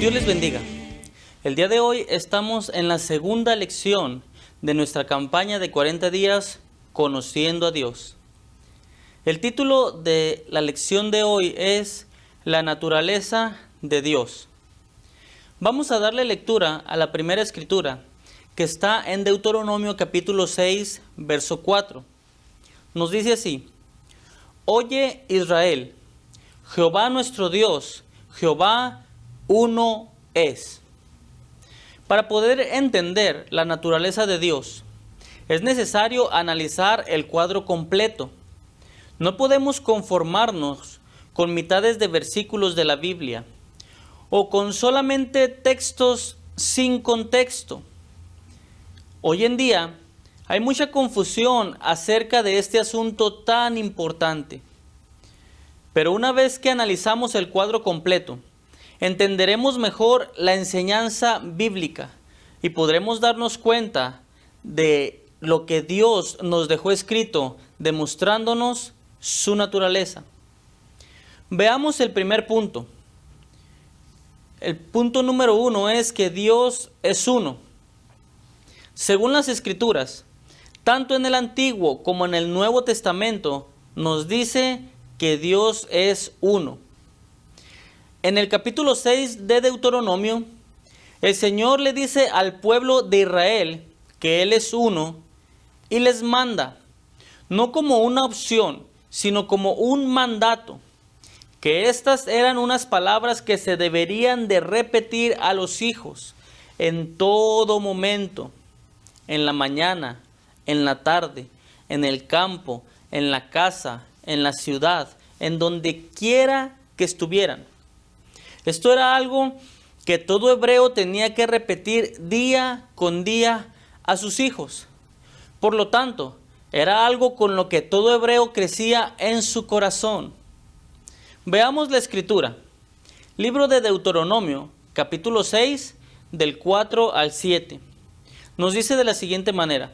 Dios les bendiga. El día de hoy estamos en la segunda lección de nuestra campaña de 40 días Conociendo a Dios. El título de la lección de hoy es La naturaleza de Dios. Vamos a darle lectura a la primera escritura que está en Deuteronomio capítulo 6, verso 4. Nos dice así: Oye Israel, Jehová nuestro Dios, Jehová uno es. Para poder entender la naturaleza de Dios, es necesario analizar el cuadro completo. No podemos conformarnos con mitades de versículos de la Biblia o con solamente textos sin contexto. Hoy en día hay mucha confusión acerca de este asunto tan importante. Pero una vez que analizamos el cuadro completo, entenderemos mejor la enseñanza bíblica y podremos darnos cuenta de lo que Dios nos dejó escrito, demostrándonos su naturaleza. Veamos el primer punto. El punto número 1 es que Dios es uno. Según las Escrituras, tanto en el Antiguo como en el Nuevo Testamento, nos dice que Dios es uno. En el capítulo 6 de Deuteronomio, el Señor le dice al pueblo de Israel que Él es uno y les manda, no como una opción, sino como un mandato, que estas eran unas palabras que se deberían de repetir a los hijos en todo momento, en la mañana, en la tarde, en el campo, en la casa, en la ciudad, en donde quiera que estuvieran. Esto era algo que todo hebreo tenía que repetir día con día a sus hijos. Por lo tanto, era algo con lo que todo hebreo crecía en su corazón. Veamos la escritura. Libro de Deuteronomio, capítulo 6, del 4 al 7. Nos dice de la siguiente manera: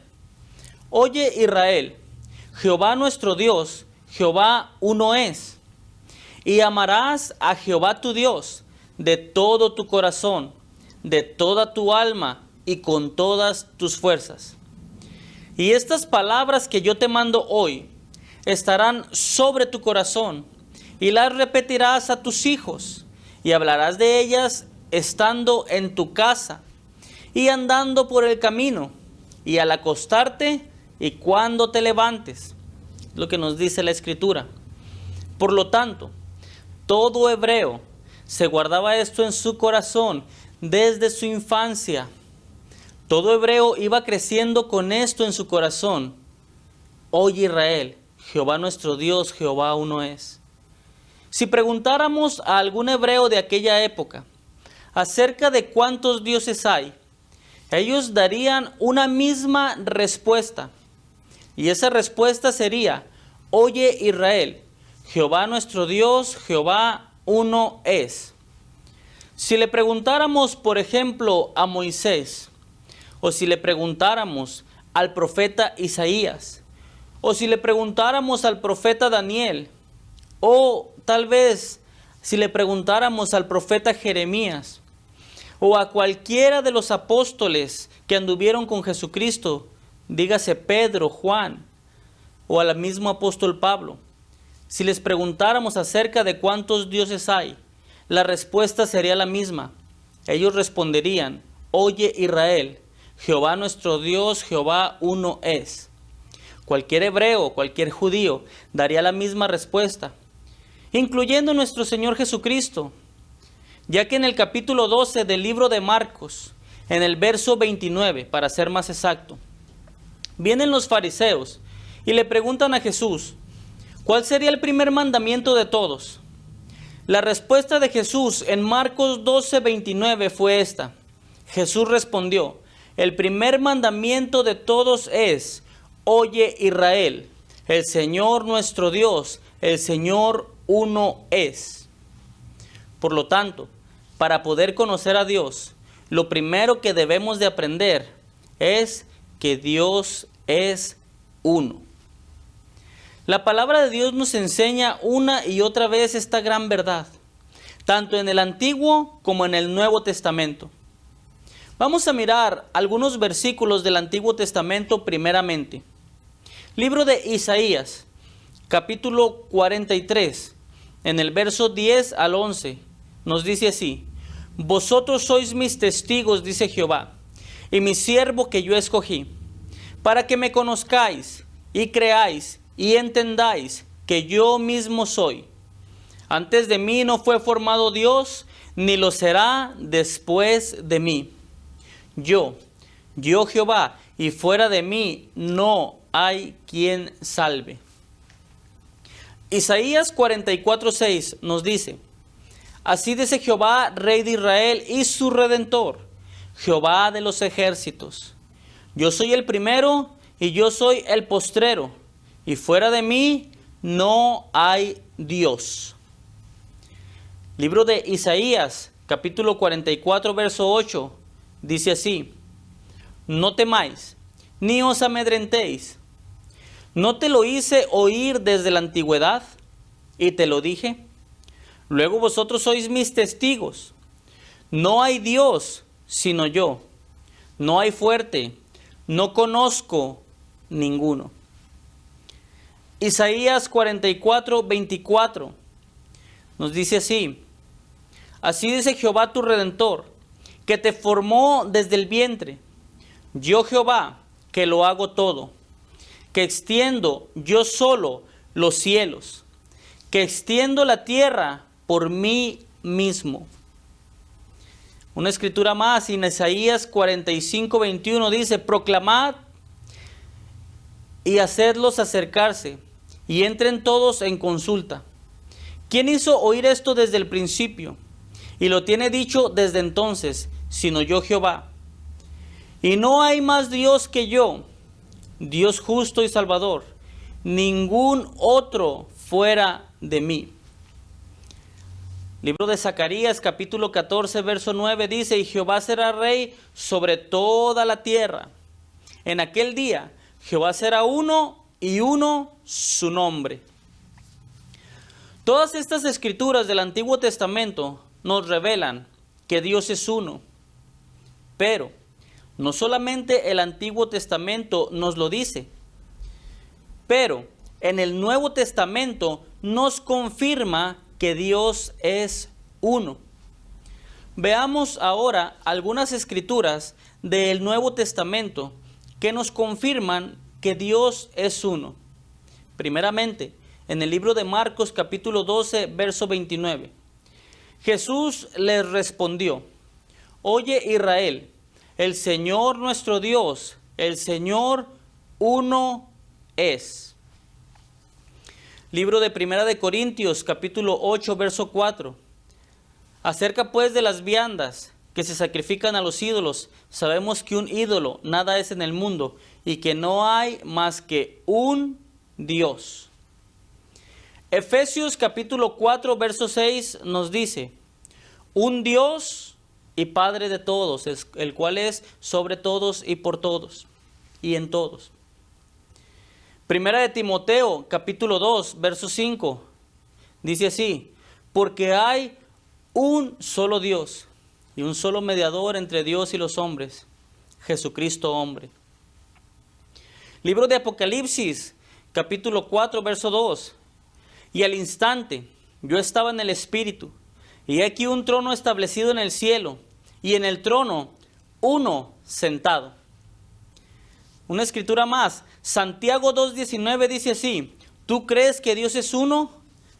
Oye Israel, Jehová nuestro Dios, Jehová uno es. Y amarás a Jehová tu Dios de todo tu corazón, de toda tu alma y con todas tus fuerzas. Y estas palabras que yo te mando hoy estarán sobre tu corazón y las repetirás a tus hijos y hablarás de ellas estando en tu casa y andando por el camino y al acostarte y cuando te levantes. Lo que nos dice la Escritura. Por lo tanto, todo hebreo se guardaba esto en su corazón desde su infancia. Todo hebreo iba creciendo con esto en su corazón. Oye Israel, Jehová nuestro Dios, Jehová uno es. Si preguntáramos a algún hebreo de aquella época acerca de cuántos dioses hay, ellos darían una misma respuesta. Y esa respuesta sería: Oye Israel, Jehová nuestro Dios, Jehová uno es. Si le preguntáramos, por ejemplo, a Moisés, o si le preguntáramos al profeta Isaías, o si le preguntáramos al profeta Daniel, o tal vez si le preguntáramos al profeta Jeremías, o a cualquiera de los apóstoles que anduvieron con Jesucristo, dígase Pedro, Juan, o al mismo apóstol Pablo, si les preguntáramos acerca de cuántos dioses hay, la respuesta sería la misma. Ellos responderían: Oye Israel, Jehová nuestro Dios, Jehová uno es. Cualquier hebreo, cualquier judío daría la misma respuesta, incluyendo nuestro Señor Jesucristo, ya que en el capítulo 12 del libro de Marcos, en el verso 29, para ser más exacto, vienen los fariseos y le preguntan a Jesús: ¿cuál sería el primer mandamiento de todos? La respuesta de Jesús en Marcos 12:29 fue esta. Jesús respondió: el primer mandamiento de todos es: Oye Israel, el Señor nuestro Dios, el Señor uno es. Por lo tanto, para poder conocer a Dios, lo primero que debemos de aprender es que Dios es uno. La palabra de Dios nos enseña una y otra vez esta gran verdad. tanto en el Antiguo como en el Nuevo Testamento. Vamos a mirar algunos versículos del Antiguo Testamento primeramente. Libro de Isaías, capítulo 43, en el verso 10 al 11, nos dice así: Vosotros sois mis testigos, dice Jehová, y mi siervo que yo escogí, para que me conozcáis y creáis y entendáis que yo mismo soy. Antes de mí no fue formado Dios, ni lo será después de mí. Yo Jehová, y fuera de mí no hay quien salve. Isaías 44:6 nos dice: Así dice Jehová, Rey de Israel y su Redentor, Jehová de los ejércitos: Yo soy el primero y yo soy el postrero, y fuera de mí no hay Dios. Libro de Isaías, capítulo 44, verso 8, dice así: No temáis, ni os amedrentéis. ¿No te lo hice oír desde la antigüedad? Y te lo dije. Luego vosotros sois mis testigos. No hay Dios sino yo. No hay fuerte. No conozco ninguno. Isaías 44, 24 nos dice así: Así dice Jehová tu Redentor, que te formó desde el vientre. Yo Jehová, que lo hago todo, que extiendo yo solo los cielos, que extiendo la tierra por mí mismo. Una escritura más, en Isaías 45, 21 dice: Proclamad y hacedlos acercarse, y entren todos en consulta. ¿Quién hizo oír esto desde el principio? Y lo tiene dicho desde entonces, sino yo Jehová. Y no hay más Dios que yo, Dios justo y salvador, ningún otro fuera de mí. Libro de Zacarías, capítulo 14, verso 9 dice: Y Jehová será rey sobre toda la tierra. En aquel día Jehová será uno y uno su nombre. Todas estas escrituras del Antiguo Testamento nos revelan que Dios es uno. Pero no solamente el Antiguo Testamento nos lo dice, pero en el Nuevo Testamento nos confirma que Dios es uno. Veamos ahora algunas escrituras del Nuevo Testamento que nos confirman que Dios es uno. Primeramente, en el libro de Marcos capítulo 12, verso 29. Jesús les respondió: Oye Israel, el Señor nuestro Dios, el Señor uno es. Libro de Primera de Corintios, capítulo 8, verso 4. Acerca pues de las viandas que se sacrifican a los ídolos, sabemos que un ídolo nada es en el mundo y que no hay más que un Dios. Efesios capítulo 4, verso 6 nos dice: Un Dios y Padre de todos, el cual es sobre todos y por todos y en todos. Primera de Timoteo, capítulo 2, verso 5, dice así: Porque hay un solo Dios y un solo mediador entre Dios y los hombres, Jesucristo hombre. Libro de Apocalipsis, capítulo 4, verso 2. Y al instante yo estaba en el Espíritu, y aquí un trono establecido en el cielo, y en el trono uno sentado. Una escritura más, Santiago 2:19 dice así: ¿Tú crees que Dios es uno?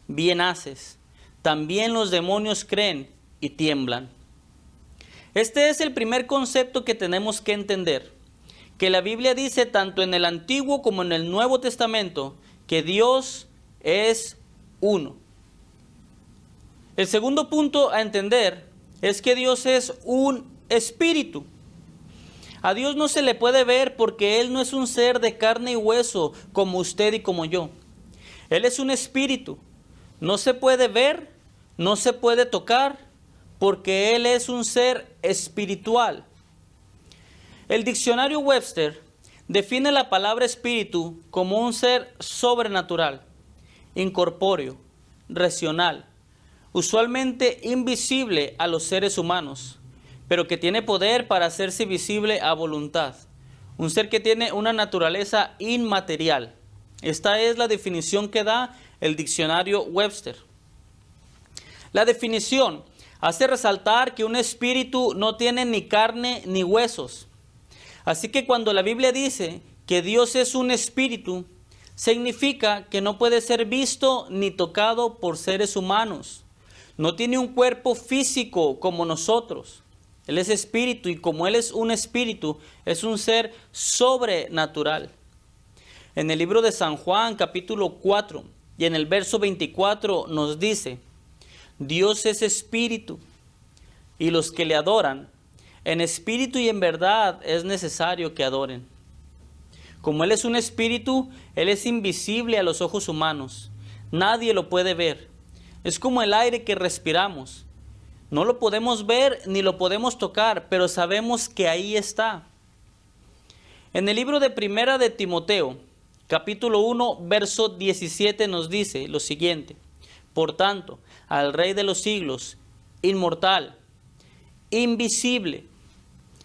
Bien haces. También los demonios creen y tiemblan. Este es el primer concepto que tenemos que entender, que la Biblia dice tanto en el Antiguo como en el Nuevo Testamento que Dios es uno. El segundo punto a entender es que Dios es un espíritu. A Dios no se le puede ver porque Él no es un ser de carne y hueso como usted y como yo. Él es un espíritu. No se puede ver, no se puede tocar, porque Él es un ser espiritual. El diccionario Webster define la palabra espíritu como un ser sobrenatural, incorpóreo, racional, usualmente invisible a los seres humanos, pero que tiene poder para hacerse visible a voluntad. Un ser que tiene una naturaleza inmaterial. Esta es la definición que da el diccionario Webster. La definición hace resaltar que un espíritu no tiene ni carne ni huesos. Así que cuando la Biblia dice que Dios es un espíritu, significa que no puede ser visto ni tocado por seres humanos. No tiene un cuerpo físico como nosotros. Él es espíritu y como Él es un espíritu, es un ser sobrenatural. En el libro de San Juan, capítulo 4, y en el verso 24 nos dice: Dios es espíritu, y los que le adoran, en espíritu y en verdad es necesario que adoren. Como Él es un espíritu, Él es invisible a los ojos humanos. Nadie lo puede ver. Es como el aire que respiramos. No lo podemos ver ni lo podemos tocar, pero sabemos que ahí está. En el libro de Primera de Timoteo, capítulo 1, verso 17 nos dice lo siguiente: Por tanto, al Rey de los siglos, inmortal, invisible,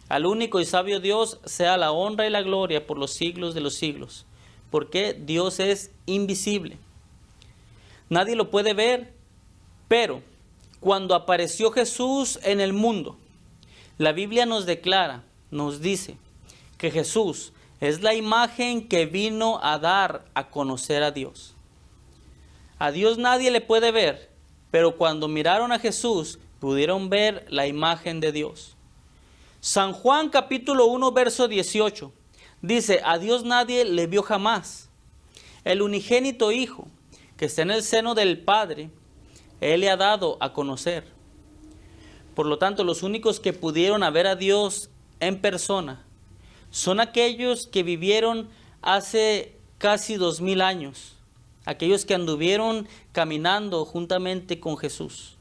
al único y sabio Dios, sea la honra y la gloria por los siglos de los siglos. Porque Dios es invisible. Nadie lo puede ver, pero cuando apareció Jesús en el mundo, la Biblia nos declara, nos dice que Jesús es la imagen que vino a dar a conocer a Dios. A Dios nadie le puede ver, pero cuando miraron a Jesús, pudieron ver la imagen de Dios. San Juan capítulo 1, verso 18, dice: a Dios nadie le vio jamás. El unigénito Hijo, que está en el seno del Padre, Él le ha dado a conocer. Por lo tanto, los únicos que pudieron ver a Dios en persona son aquellos que vivieron hace casi 2000 años, aquellos que anduvieron caminando juntamente con Jesús.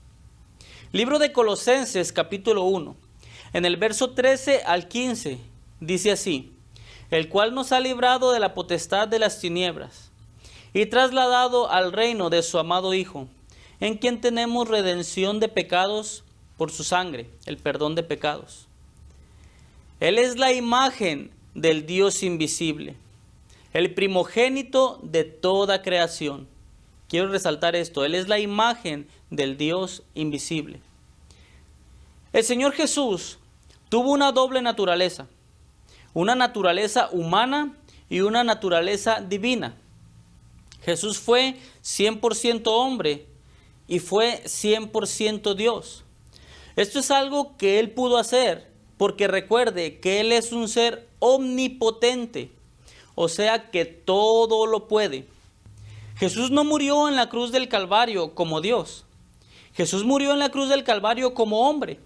Libro de Colosenses capítulo 1, en el verso 13 al 15, dice así: el cual nos ha librado de la potestad de las tinieblas y trasladado al reino de su amado Hijo, en quien tenemos redención de pecados por su sangre, el perdón de pecados. Él es la imagen del Dios invisible, el primogénito de toda creación. Quiero resaltar esto: Él es la imagen del Dios invisible. El Señor Jesús tuvo una doble naturaleza, una naturaleza humana y una naturaleza divina. Jesús fue 100% hombre y fue 100% Dios. Esto es algo que Él pudo hacer, porque recuerde que Él es un ser omnipotente, o sea que todo lo puede. Jesús no murió en la cruz del Calvario como Dios. Jesús murió en la cruz del Calvario como hombre.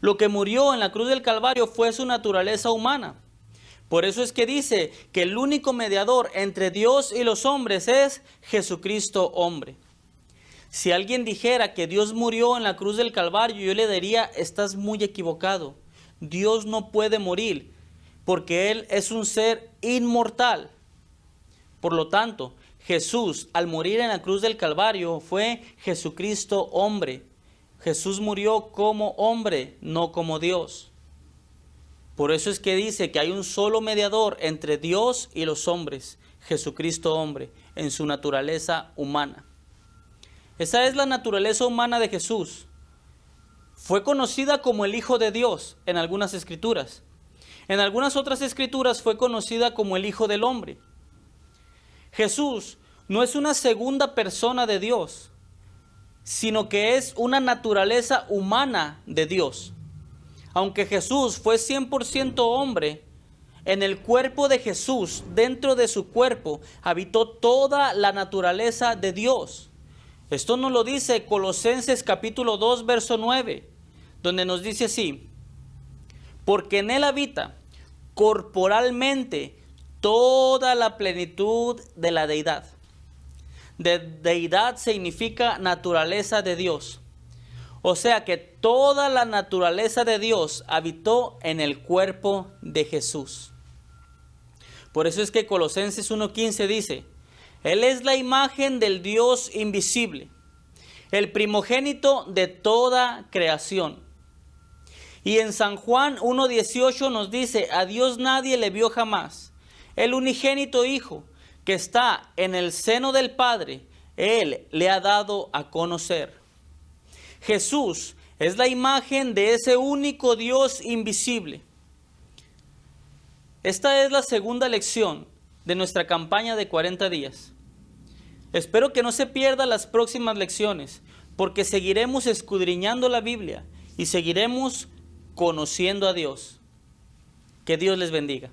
Lo que murió en la cruz del Calvario fue su naturaleza humana. Por eso es que dice que el único mediador entre Dios y los hombres es Jesucristo hombre. Si alguien dijera que Dios murió en la cruz del Calvario, yo le diría: estás muy equivocado. Dios no puede morir, porque Él es un ser inmortal. Por lo tanto, Jesús, al morir en la cruz del Calvario, fue Jesucristo hombre. Jesús murió como hombre, no como Dios. Por eso es que dice que hay un solo mediador entre Dios y los hombres, Jesucristo hombre, en su naturaleza humana. Esa es la naturaleza humana de Jesús. Fue conocida como el Hijo de Dios en algunas escrituras. En algunas otras escrituras fue conocida como el Hijo del Hombre. Jesús no es una segunda persona de Dios, sino que es una naturaleza humana de Dios. Aunque Jesús fue 100% hombre, en el cuerpo de Jesús, dentro de su cuerpo, habitó toda la naturaleza de Dios. Esto nos lo dice Colosenses capítulo 2, verso 9, donde nos dice así: porque en Él habita corporalmente toda la plenitud de la deidad. Deidad significa naturaleza de Dios. O sea que toda la naturaleza de Dios habitó en el cuerpo de Jesús. Por eso es que Colosenses 1:15 dice: Él es la imagen del Dios invisible, el primogénito de toda creación. Y en San Juan 1:18 nos dice, a Dios nadie le vio jamás. El unigénito Hijo que está en el seno del Padre, Él le ha dado a conocer. Jesús es la imagen de ese único Dios invisible. Esta es la segunda lección de nuestra campaña de 40 días. Espero que no se pierdan las próximas lecciones, porque seguiremos escudriñando la Biblia y seguiremos conociendo a Dios. Que Dios les bendiga.